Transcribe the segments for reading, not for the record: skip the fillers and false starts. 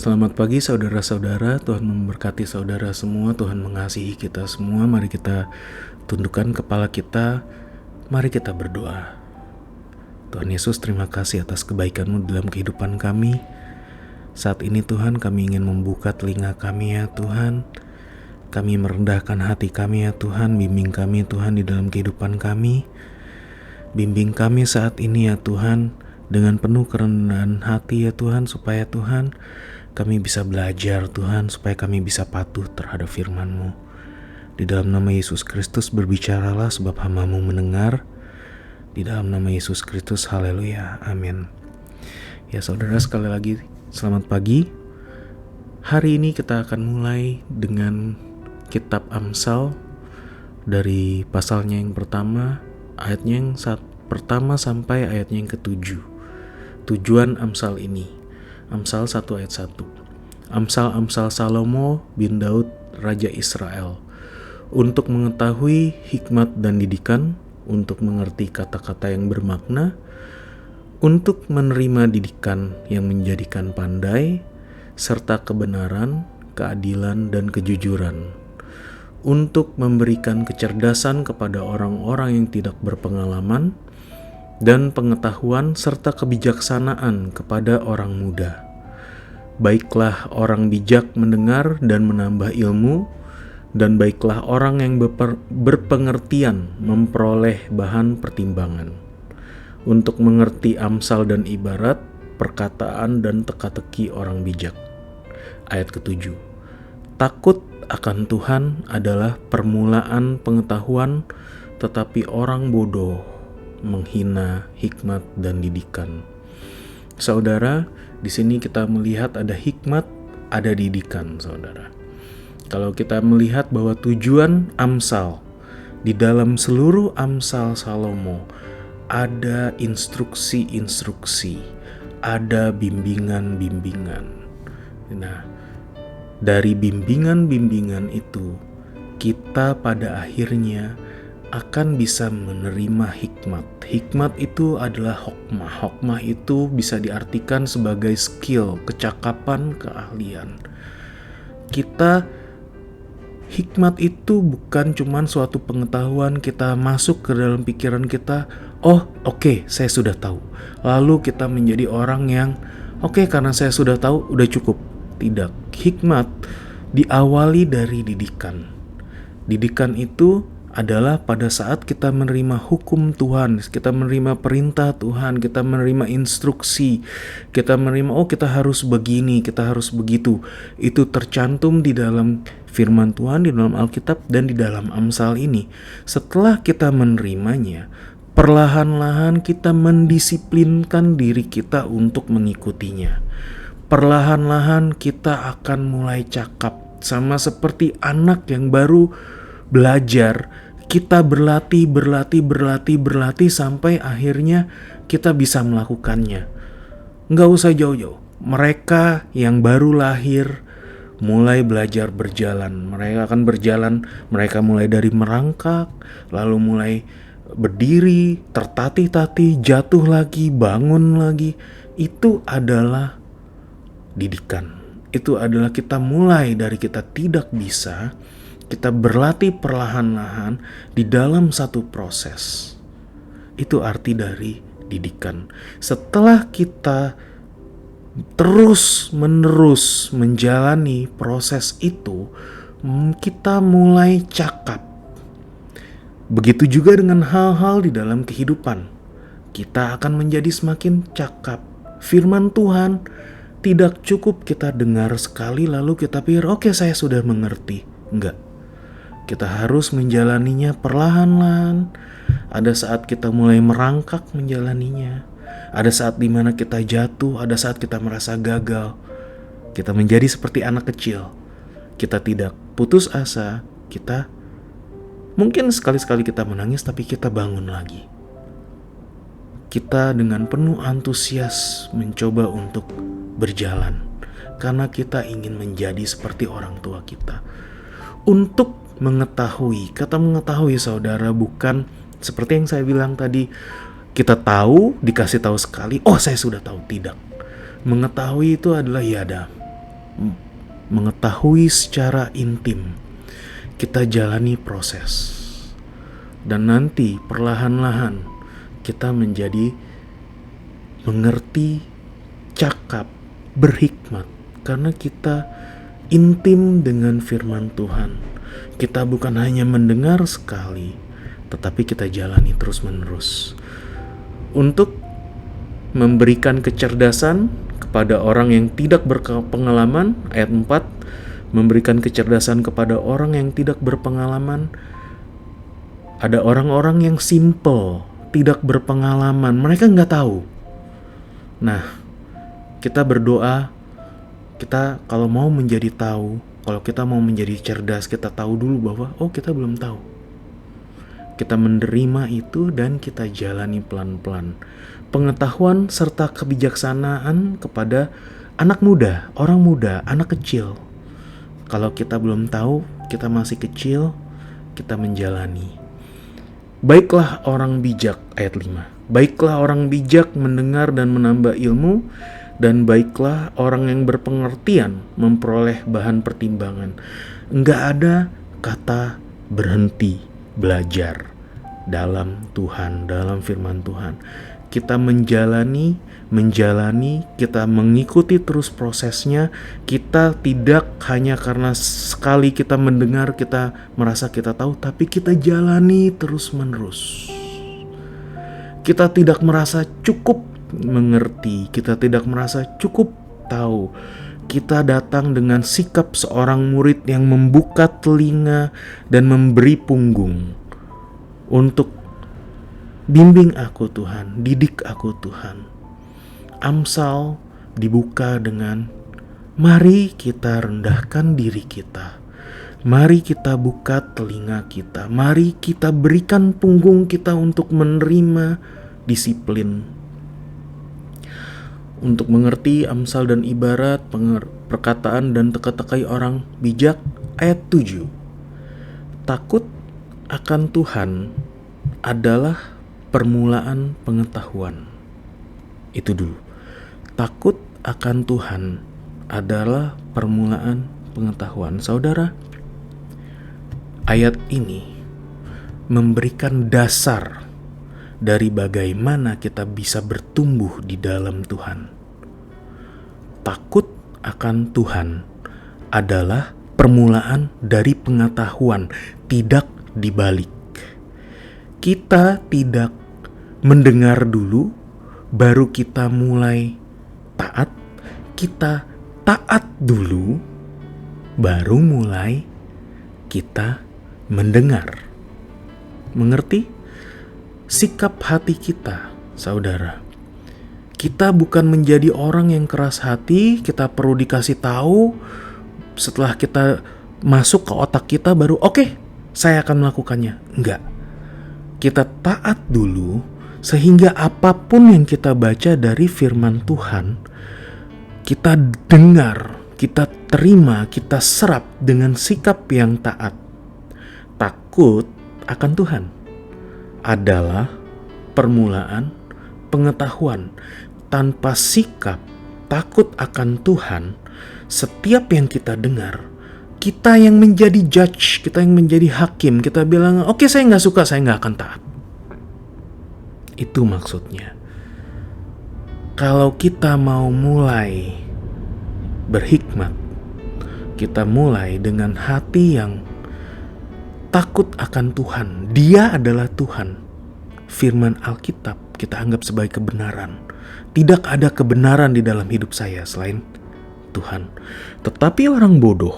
Selamat pagi saudara-saudara, Tuhan memberkati saudara semua, Tuhan mengasihi kita semua. Mari kita tundukkan kepala kita, mari kita berdoa. Tuhan Yesus, terima kasih atas kebaikan-Mu dalam kehidupan kami. Saat ini Tuhan, kami ingin membuka telinga kami ya Tuhan. Kami merendahkan hati kami ya Tuhan, bimbing kami Tuhan di dalam kehidupan kami. Bimbing kami saat ini ya Tuhan, dengan penuh kerendahan hati ya Tuhan, supaya Tuhan kami bisa belajar Tuhan, supaya kami bisa patuh terhadap firman-Mu. Di dalam nama Yesus Kristus berbicaralah, sebab hamba-Mu mendengar. Di dalam nama Yesus Kristus, haleluya, amin. Ya saudara, sekali lagi selamat pagi. Hari ini kita akan mulai dengan kitab Amsal, dari pasalnya yang pertama, ayatnya yang pertama sampai ayatnya yang ke-7. Tujuan Amsal ini, Amsal 1 ayat 1. Amsal Salomo bin Daud, Raja Israel, untuk mengetahui hikmat dan didikan, untuk mengerti kata-kata yang bermakna, untuk menerima didikan yang menjadikan pandai, serta kebenaran, keadilan, dan kejujuran, untuk memberikan kecerdasan kepada orang-orang yang tidak berpengalaman, dan pengetahuan serta kebijaksanaan kepada orang muda. Baiklah orang bijak mendengar dan menambah ilmu, dan baiklah orang yang berpengertian memperoleh bahan pertimbangan, untuk mengerti amsal dan ibarat, perkataan dan teka-teki orang bijak. Ayat ke-7. Takut akan Tuhan adalah permulaan pengetahuan, tetapi orang bodoh menghina hikmat dan didikan. Saudara, di sini kita melihat ada hikmat, ada didikan, saudara. Kalau kita melihat bahwa tujuan Amsal, di dalam seluruh Amsal Salomo ada instruksi-instruksi, ada bimbingan-bimbingan. Nah, dari bimbingan-bimbingan itu, kita pada akhirnya akan bisa menerima hikmat. Hikmat itu adalah hokmah. Hokmah itu bisa diartikan sebagai skill, kecakapan, keahlian. Hikmat itu bukan cuma suatu pengetahuan kita masuk ke dalam pikiran kita, oke, saya sudah tahu. Lalu kita menjadi orang yang, karena saya sudah tahu, udah cukup. Tidak. Hikmat diawali dari didikan. Didikan itu adalah pada saat kita menerima hukum Tuhan, kita menerima perintah Tuhan, kita menerima instruksi, kita menerima kita harus begini, kita harus begitu. Itu tercantum di dalam firman Tuhan, di dalam Alkitab dan di dalam Amsal ini. Setelah kita menerimanya, perlahan-lahan kita mendisiplinkan diri kita untuk mengikutinya. Perlahan-lahan kita akan mulai cakap, sama seperti anak yang baru belajar. Kita berlatih sampai akhirnya kita bisa melakukannya. Nggak usah jauh-jauh. Mereka yang baru lahir mulai belajar berjalan. Mereka akan berjalan, mereka mulai dari merangkak, lalu mulai berdiri, tertatih-tatih, jatuh lagi, bangun lagi. Itu adalah didikan. Itu adalah kita mulai dari kita tidak bisa, kita berlatih perlahan-lahan di dalam satu proses. Itu arti dari didikan. Setelah kita terus-menerus menjalani proses itu, kita mulai cakap. Begitu juga dengan hal-hal di dalam kehidupan. Kita akan menjadi semakin cakap. Firman Tuhan tidak cukup kita dengar sekali lalu kita pikir, saya sudah mengerti. Enggak. Kita harus menjalaninya perlahan-lahan. Ada saat kita mulai merangkak menjalaninya. Ada saat dimana kita jatuh, ada saat kita merasa gagal. Kita menjadi seperti anak kecil. Kita tidak putus asa, kita mungkin sekali-sekali kita menangis, tapi kita bangun lagi. Kita dengan penuh antusias mencoba untuk berjalan, karena kita ingin menjadi seperti orang tua kita. Untuk mengetahui, kata mengetahui saudara bukan seperti yang saya bilang tadi, kita tahu, dikasih tahu sekali, saya sudah tahu. Tidak. Mengetahui itu adalah mengetahui secara intim. Kita jalani proses. Dan nanti perlahan-lahan kita menjadi mengerti, cakap, berhikmat. Karena kita intim dengan firman Tuhan. Kita bukan hanya mendengar sekali, tetapi kita jalani terus-menerus. Untuk memberikan kecerdasan kepada orang yang tidak berpengalaman, ayat 4, memberikan kecerdasan kepada orang yang tidak berpengalaman. Ada orang-orang yang simple, tidak berpengalaman, mereka nggak tahu. Nah, kita berdoa, kita kalau mau menjadi tahu, kalau kita mau menjadi cerdas, kita tahu dulu bahwa kita belum tahu. Kita menerima itu dan kita jalani pelan-pelan. Pengetahuan serta kebijaksanaan kepada anak muda, orang muda, anak kecil. Kalau kita belum tahu, kita masih kecil, kita menjalani. Baiklah orang bijak, ayat 5. Baiklah orang bijak mendengar dan menambah ilmu, dan baiklah orang yang berpengertian memperoleh bahan pertimbangan. Enggak ada kata berhenti belajar dalam Tuhan, dalam firman Tuhan. Kita menjalani, kita mengikuti terus prosesnya. Kita tidak hanya karena sekali kita mendengar, kita merasa kita tahu, tapi kita jalani terus-menerus. Kita tidak merasa cukup mengerti, kita tidak merasa cukup tahu. Kita datang dengan sikap seorang murid yang membuka telinga dan memberi punggung untuk bimbing aku Tuhan, didik aku Tuhan. Amsal dibuka dengan mari kita rendahkan diri kita. Mari kita buka telinga kita. Mari kita berikan punggung kita untuk menerima disiplin. Untuk mengerti amsal dan ibarat, perkataan dan teka-tekai orang bijak, ayat 7. Takut akan Tuhan adalah permulaan pengetahuan. Itu dulu. Takut akan Tuhan adalah permulaan pengetahuan. Saudara, ayat ini memberikan dasar dari bagaimana kita bisa bertumbuh di dalam Tuhan. Takut akan Tuhan adalah permulaan dari pengetahuan, tidak dibalik. Kita tidak mendengar dulu, baru kita mulai taat. Kita taat dulu, baru mulai kita mendengar. Mengerti? Sikap hati kita, saudara. Kita bukan menjadi orang yang keras hati, kita perlu dikasih tahu. Setelah kita masuk ke otak kita baru saya akan melakukannya. Enggak. Kita taat dulu, sehingga apapun yang kita baca dari firman Tuhan, kita dengar, kita terima, kita serap dengan sikap yang taat. Takut akan Tuhan adalah permulaan pengetahuan. Tanpa sikap takut akan Tuhan, setiap yang kita dengar, kita yang menjadi judge, kita yang menjadi hakim, kita bilang, saya nggak suka, saya nggak akan taat. Itu maksudnya. Kalau kita mau mulai berhikmat, kita mulai dengan hati yang takut akan Tuhan. Dia adalah Tuhan. Firman Alkitab kita anggap sebagai kebenaran. Tidak ada kebenaran di dalam hidup saya selain Tuhan. Tetapi orang bodoh,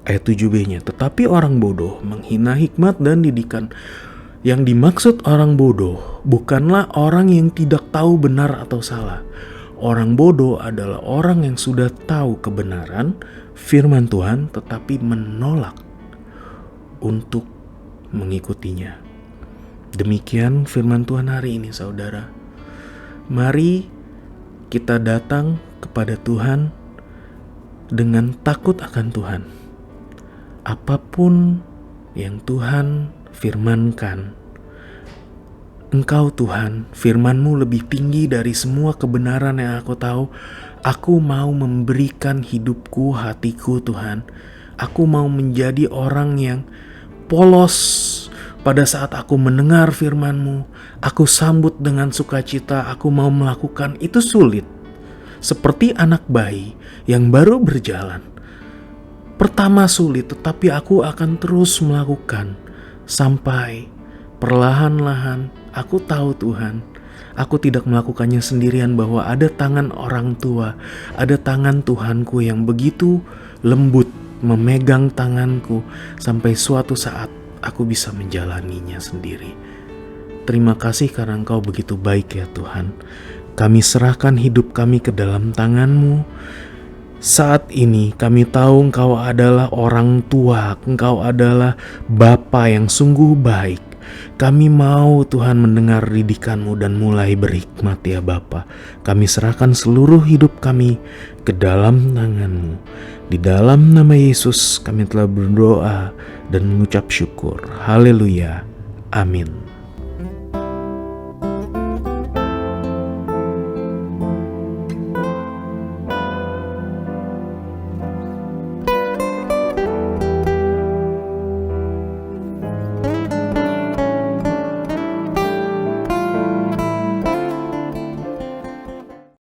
ayat 7b-nya, tetapi orang bodoh menghina hikmat dan didikan. Yang dimaksud orang bodoh bukanlah orang yang tidak tahu benar atau salah. Orang bodoh adalah orang yang sudah tahu kebenaran firman Tuhan tetapi menolak untuk mengikutinya. Demikian firman Tuhan hari ini, saudara. Mari kita datang kepada Tuhan dengan takut akan Tuhan. Apapun yang Tuhan firmankan, Engkau Tuhan, firman-Mu lebih tinggi dari semua kebenaran yang aku tahu. Aku mau memberikan hidupku, hatiku Tuhan. Aku mau menjadi orang yang polos pada saat aku mendengar firman-Mu. Aku sambut dengan sukacita, aku mau melakukan itu sulit. Seperti anak bayi yang baru berjalan. Pertama sulit, tetapi aku akan terus melakukan sampai perlahan-lahan aku tahu Tuhan, aku tidak melakukannya sendirian, bahwa ada tangan orang tua, ada tangan Tuhanku yang begitu lembut memegang tanganku sampai suatu saat aku bisa menjalaninya sendiri. Terima kasih karena Engkau begitu baik ya Tuhan. Kami serahkan hidup kami ke dalam tangan-Mu. Saat ini kami tahu Engkau adalah orang tua, Engkau adalah Bapa yang sungguh baik. Kami mau Tuhan mendengar didikan-Mu dan mulai berhikmat ya Bapa. Kami serahkan seluruh hidup kami ke dalam tangan-Mu. Di dalam nama Yesus kami telah berdoa dan mengucap syukur. Haleluya. Amin.